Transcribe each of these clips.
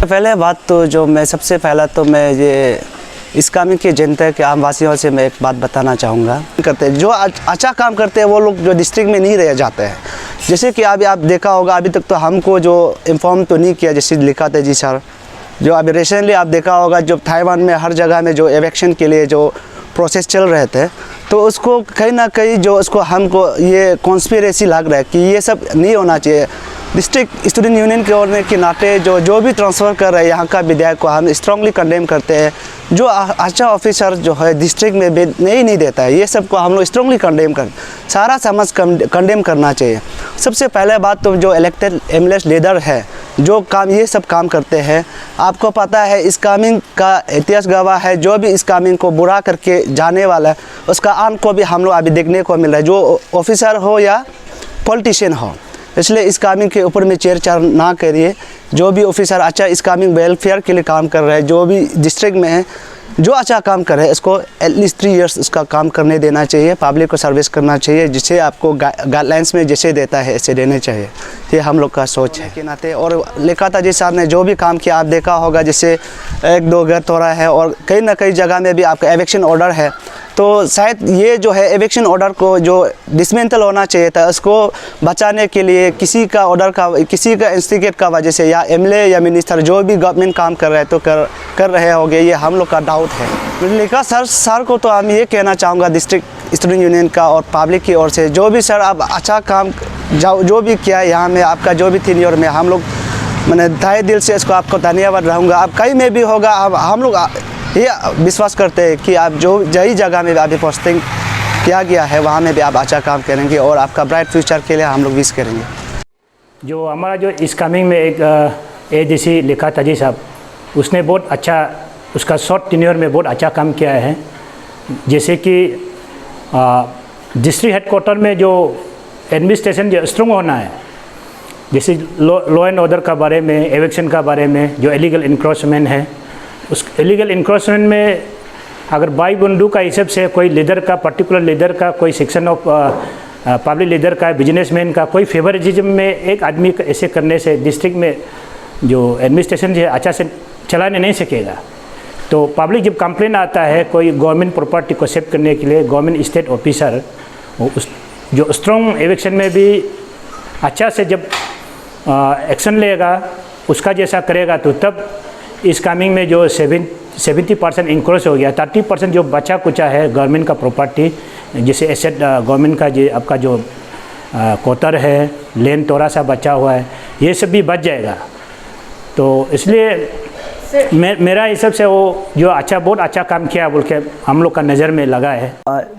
पहले बात तो जो मैं सबसे पहला तो मैं ये इस काम की जनता के आम वासियों से मैं एक बात बताना चाहूँगा। करते जो अच्छा काम करते हैं वो लोग जो डिस्ट्रिक्ट में नहीं रह जाते हैं। जैसे कि अभी आप देखा होगा, अभी तक तो हमको जो इन्फॉर्म तो नहीं किया, जैसे लिखा था जी सर, जो अभी रिसेंटली आप देखा होगा जो ताइवान में हर जगह में जो इलेक्शन के लिए जो प्रोसेस चल रहे थे, तो उसको कहीं ना कहीं जो उसको हमको ये कॉन्स्पिरेसी लग रहा है कि ये सब नहीं होना चाहिए। डिस्ट्रिक्ट स्टूडेंट यूनियन के होने के नाते जो भी ट्रांसफ़र कर रहे हैं यहाँ का विधायक को हम स्ट्रांगली कंडेम करते हैं। जो अच्छा ऑफिसर जो है डिस्ट्रिक्ट में नहीं देता है, ये सब को हम लोग स्ट्रांगली कंडेम कर, सारा समाज कंडेम करना चाहिए। सबसे पहले बात तो जो इलेक्टेड एमएलए लीडर है जो काम ये सब काम करते हैं, आपको पता है इस कामिंग का इतिहास गवाह है। जो भी इस कामिंग को बुरा करके जाने वाला है उसका अंत को भी हम लोग अभी देखने को मिल रहा है, जो ऑफिसर हो या पॉलिटिशियन हो। इसलिए इस कामिंग के ऊपर में छेड़छाड़ ना करिए। जो भी ऑफिसर अच्छा इस कामिंग वेलफेयर के लिए काम कर रहे हैं, जो भी डिस्ट्रिक्ट में है जो अच्छा काम कर रहे हैं, इसको एटलीस्ट 3 इयर्स उसका काम करने देना चाहिए, पब्लिक को सर्विस करना चाहिए, जिसे आपको गाइडलाइंस में जैसे देता है ऐसे देने चाहिए। ये हम लोग का सोच है के नाते। और लिखाता जी साहब ने जो भी काम किया आप देखा होगा, जैसे 1-2 घर तोड़ा है और कहीं ना कहीं जगह में भी आपका एविक्शन ऑर्डर है, तो शायद ये जो है एविक्शन ऑर्डर को जो डिसमेंटल होना चाहिए था, उसको बचाने के लिए किसी का ऑर्डर का किसी का इंस्टिगेट का वजह से या एमएलए या मिनिस्टर जो भी गवर्नमेंट काम कर रहे हैं तो कर रहे होंगे, ये हम लोग का डाउट है। लिखा सर को तो हम ये कहना चाहूँगा डिस्ट्रिक्ट स्टूडेंट यूनियन का और पब्लिक की ओर से, जो भी सर आप अच्छा काम जो भी किया है यहाँ में, आपका जो भी 3 ईयर में हम लोग मैंने तहे दिल से इसको आपको धन्यवाद रहूँगा। आप कहीं में भी होगा, अब हम लोग ये विश्वास करते हैं कि आप जो जही जगह में अभी पोस्टिंग किया गया है वहाँ में भी आप अच्छा काम करेंगे और आपका ब्राइट फ्यूचर के लिए हम लोग विश करेंगे। जो हमारा जो इस कामिंग में एक एडीसी लिखा था जी साहब, उसने बहुत अच्छा उसका शॉर्ट टेन्योर में बहुत अच्छा काम किया है। जैसे कि डिस्ट्रिक्ट हेडक्वार्टर में जो एडमिनिस्ट्रेशन जो स्ट्रॉन्ग होना है, जैसे लॉ एंड ऑर्डर का बारे में, एविक्शन का बारे में, जो इलीगल इंक्रोचमेंट है, उस इलीगल इंक्रोचमेंट में अगर बाई बंधु का हिसाब से कोई लीडर का, पर्टिकुलर लीडर का, कोई सेक्शन ऑफ पब्लिक लीडर का, बिजनेसमैन का कोई फेवरिज्म में एक आदमी ऐसे करने से डिस्ट्रिक्ट में जो एडमिनिस्ट्रेशन जो अच्छा से चलाने नहीं सकेगा। तो पब्लिक जब कंप्लेन आता है कोई गवर्नमेंट प्रॉपर्टी को सेव करने के लिए, गवर्नमेंट स्टेट ऑफिसर उस जो स्ट्रॉन्ग एविक्शन में भी अच्छा से जब एक्शन लेगा, उसका जैसा करेगा, तो तब इस कामिंग में जो 70% इंक्रोच हो गया, 30% जो बचा कुचा है गवर्नमेंट का प्रॉपर्टी, जैसे एसेट गवर्नमेंट का जो आपका जो कोतर है, लैंड थोड़ा सा बचा हुआ है, ये सब भी बच जाएगा। तो इसलिए मेरा हिसाब से वो जो बहुत अच्छा काम किया बोल के हम लोग का नज़र में लगा है।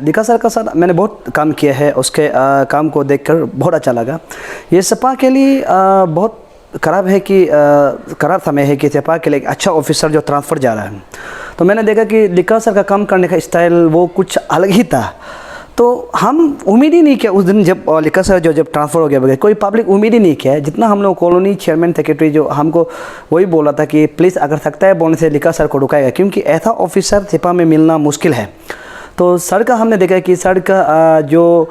लिखा सर का साथ मैंने बहुत काम किया है, उसके काम को देखकर बहुत अच्छा लगा। ये सपा के लिए बहुत ख़राब है कि ख़राब समय है कि सपा के लिए एक अच्छा ऑफिसर जो ट्रांसफ़र जा रहा है। तो मैंने देखा कि लिखा सर का काम करने का स्टाइल वो कुछ अलग ही था। तो हम उम्मीद ही नहीं किया उस दिन जब लिखा सर जब ट्रांसफ़र हो गया बगैर, कोई पब्लिक उम्मीद ही नहीं किया। जितना हम लोग कॉलोनी चेयरमैन सेक्रेटरी जो हमको वही बोला था कि प्लीज़ अगर सकता है बोलने से लिखा सर को रुकाएगा, क्योंकि ऐसा ऑफिसर सिपा में मिलना मुश्किल है। तो सर का हमने देखा कि सर का जो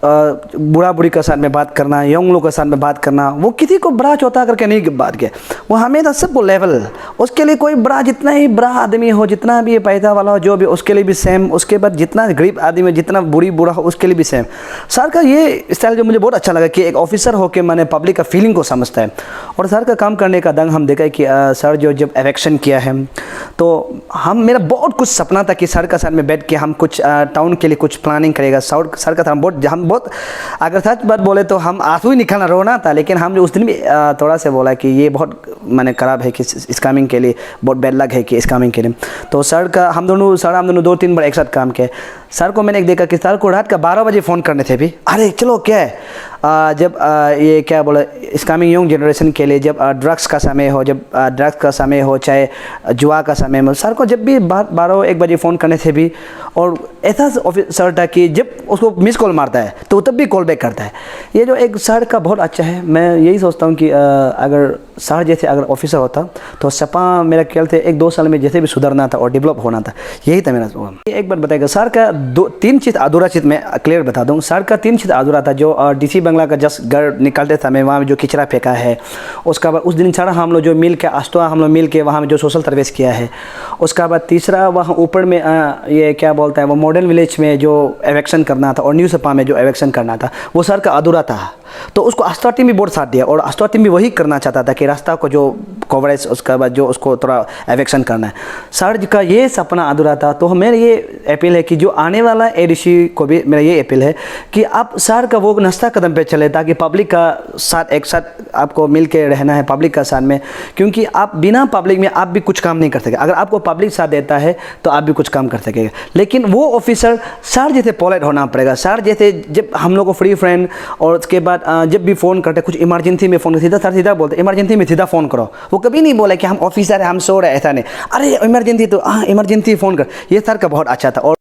बूढ़ा बूढ़ी के साथ में बात करना, यंग लोग के साथ में बात करना, वो किसी को बड़ा चौथा करके नहीं बात किया, वो हमेशा सबको लेवल, उसके लिए कोई बड़ा जितना ही बड़ा आदमी हो, जितना भी पैसा वाला हो, जो भी उसके लिए भी सेम, उसके बाद जितना गरीब आदमी, जितना बूढ़ी बूढ़ा हो उसके लिए भी सेम। सर का ये स्टाइल जो मुझे बहुत अच्छा लगा कि एक ऑफिसर होकर मैंने पब्लिक का फीलिंग को समझता है। और सर का काम करने का दंग हम देखा कि सर जो जब इलेक्शन किया है तो मेरा बहुत कुछ सपना था कि सर का साथ में बैठ के हम कुछ टाउन के लिए कुछ प्लानिंग करेगा। सर का था हम बहुत, अगर सच बात बोले तो हम आंसू ही निकालना, रोना था। लेकिन हम उस दिन भी थोड़ा से बोला कि ये बहुत मैंने ख़राब है कि इस कामिंग के लिए बहुत बैड लग है कि इस कामिंग के लिए। तो सर का हम दोनों 2-3 बार एक साथ काम किए। सर को मैंने एक देखा कि सर को रात का 12 बजे फ़ोन करने थे भी, अरे चलो क्या है जब ये क्या बोला इस कामिंग यंग जनरेशन के लिए, जब ड्रग्स का समय हो, जब ड्रग्स का समय हो, चाहे जुआ का समय हो, सर को जब भी 12-1 बजे फ़ोन करने थे भी। और ऐसा सर था कि जब उसको मिस कॉल मारता है तो तब भी कॉल बैक करता है। ये जो एक सर का बहुत अच्छा है। मैं यही सोचता हूँ कि अगर सर जैसे अगर ऑफिसर होता तो सपा मेरा ख्याल से 1-2 साल में जैसे भी सुधरना था और डेवलप होना था, यही था मेरा। एक बार बताएगा सर का 3 चीज़ अधूरा चीज़ मैं क्लियर बता दूँ। सर का 3 चीज़ अधूरा था। जो डीसी बंगला का जस्ट घर निकालते समय वहाँ में जो कचरा फेंका है, उसका बाद उस दिन सारा हम लोग जो मिल के आस्टोआ हम लोग मिल के वहाँ में जो सोशल सर्विस किया है। उसका बाद तीसरा वहाँ ऊपर में ये क्या बोलता है वो मॉडर्न विलेज में जो एवेक्शन करना था और न्यू सपा में जो एवेक्शन करना था वो सर का अधूरा था। तो उसको आस्टोआ टीम भी बहुत साथ दिया और आस्टोआ टीम भी वही करना चाहता था कि रास्ता को जो कवरेज उसका बाद जो उसको थोड़ा एवेक्शन करना है। सर का ये सपना अधूरा था। तो मेरा ये अपील है कि जो आने वाला एडीसी को भी मेरा ये अपील है कि आप सर का वो नाश्ता कदम पे चले ताकि पब्लिक का साथ एक साथ आपको मिल के रहना है पब्लिक का साथ में, क्योंकि आप बिना पब्लिक में आप भी कुछ काम नहीं कर सके। अगर आपको पब्लिक साथ देता है तो आप भी कुछ काम कर सकेगा। लेकिन वो ऑफिसर सर जैसे पोलाइट होना पड़ेगा। सर जैसे जब हम लोग को फ्री फ्रेंड और उसके बाद जब भी फ़ोन करते कुछ इमरजेंसी में फ़ोन सीधा सर सीधा बोलते इमरजेंसी में सीधा फ़ोन करो। वो कभी नहीं बोला कि हम ऑफिसर है हम सो रहे, ऐसा नहीं। अरे इमरजेंसी तो हाँ इमरजेंसी फ़ोन कर, ये सर का बहुत अच्छा था। और